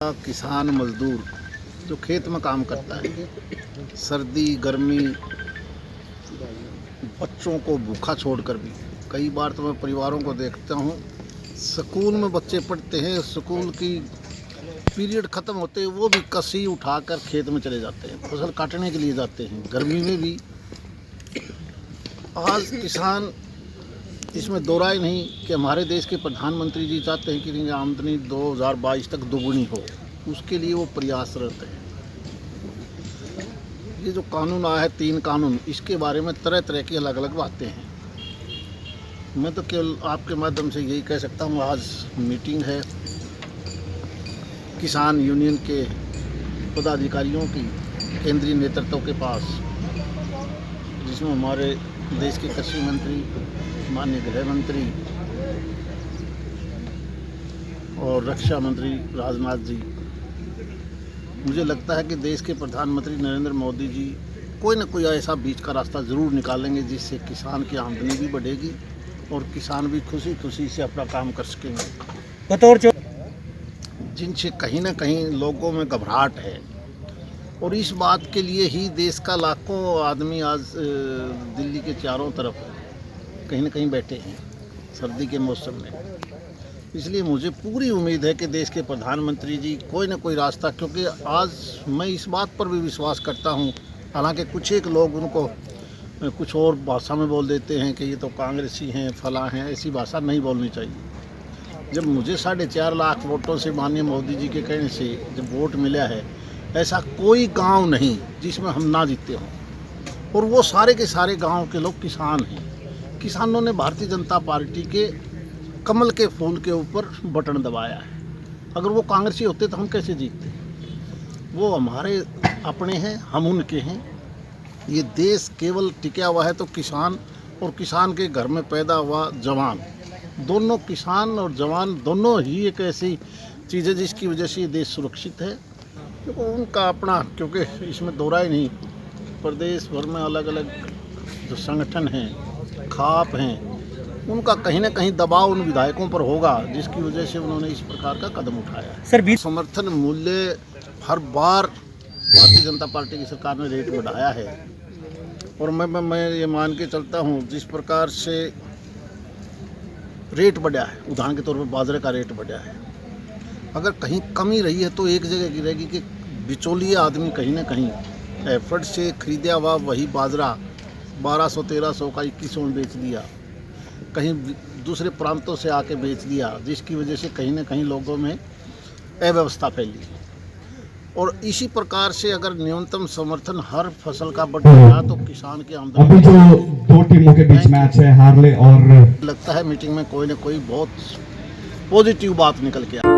किसान मजदूर जो खेत में काम करता है, सर्दी गर्मी बच्चों को भूखा छोड़कर भी, कई बार तो मैं परिवारों को देखता हूँ, स्कूल में बच्चे पढ़ते हैं, स्कूल की पीरियड ख़त्म होते हैं वो भी कसी उठाकर खेत में चले जाते हैं, फसल काटने के लिए जाते हैं गर्मी में भी। आज किसान, इसमें दो राय नहीं कि हमारे देश के प्रधानमंत्री जी चाहते हैं कि इनकी आमदनी 2022 तक दोगुनी हो, उसके लिए वो प्रयासरत है। ये जो कानून आया है 3 कानून, इसके बारे में तरह तरह की अलग अलग बातें हैं। मैं तो केवल आपके माध्यम से यही कह सकता हूँ, आज मीटिंग है किसान यूनियन के पदाधिकारियों की केंद्रीय नेतृत्व के पास, जिसमें हमारे देश के कृषि मंत्री, माननीय गृह मंत्री और रक्षा मंत्री राजनाथ जी, मुझे लगता है कि देश के प्रधानमंत्री नरेंद्र मोदी जी कोई ना कोई ऐसा बीच का रास्ता ज़रूर निकालेंगे जिससे किसान की आमदनी भी बढ़ेगी और किसान भी खुशी खुशी से अपना काम कर सकेंगे। जिनसे कहीं ना कहीं लोगों में घबराहट है, और इस बात के लिए ही देश का लाखों आदमी आज दिल्ली के चारों तरफ कहीं ना कहीं बैठे हैं सर्दी के मौसम में। इसलिए मुझे पूरी उम्मीद है कि देश के प्रधानमंत्री जी कोई ना कोई रास्ता, क्योंकि आज मैं इस बात पर भी विश्वास करता हूं, हालांकि कुछ एक लोग उनको कुछ और भाषा में बोल देते हैं कि ये तो कांग्रेसी हैं, फला हैं, ऐसी भाषा नहीं बोलनी चाहिए। जब मुझे 4.5 लाख वोटों से माननीय मोदी जी के कहने से जब वोट मिला है, ऐसा कोई गांव नहीं जिसमें हम ना जीते हों, और वो सारे के सारे गांव के लोग किसान हैं। किसानों ने भारतीय जनता पार्टी के कमल के फूल के ऊपर बटन दबाया है। अगर वो कांग्रेसी होते तो हम कैसे जीतते? वो हमारे अपने हैं, हम उनके हैं। ये देश केवल टिका हुआ है तो किसान और किसान के घर में पैदा हुआ जवान, दोनों किसान और जवान दोनों ही एक ऐसी चीज़ है जिसकी वजह से ये देश सुरक्षित है। तो उनका अपना, क्योंकि इसमें दो राय नहीं, प्रदेश भर में अलग अलग जो संगठन हैं, खाप हैं, उनका कहीं ना कहीं दबाव उन विधायकों पर होगा, जिसकी वजह से उन्होंने इस प्रकार का कदम उठाया है। सर, समर्थन मूल्य हर बार भारतीय जनता पार्टी की सरकार ने रेट बढ़ाया है, और मैं ये मान के चलता हूँ जिस प्रकार से रेट बढ़ा है, उदाहरण के तौर पर बाजरे का रेट बढ़ा है, अगर कहीं कमी रही है तो एक जगह की रहेगी कि बिचौलिया आदमी कहीं ना कहीं एफर्ट से खरीदा हुआ वही बाजरा 1200-1300 का 2100 में बेच दिया, कहीं दूसरे प्रांतों से आके बेच दिया, जिसकी वजह से कहीं ना कहीं लोगों में अव्यवस्था फैली। और इसी प्रकार से अगर न्यूनतम समर्थन हर फसल का बढ़ेगा तो किसान की आमदनी। अभी जो 2 टीमों के बीच मैच है, हार्ले और लगता है मीटिंग में कोई ना कोई बहुत पॉजिटिव बात निकल के आ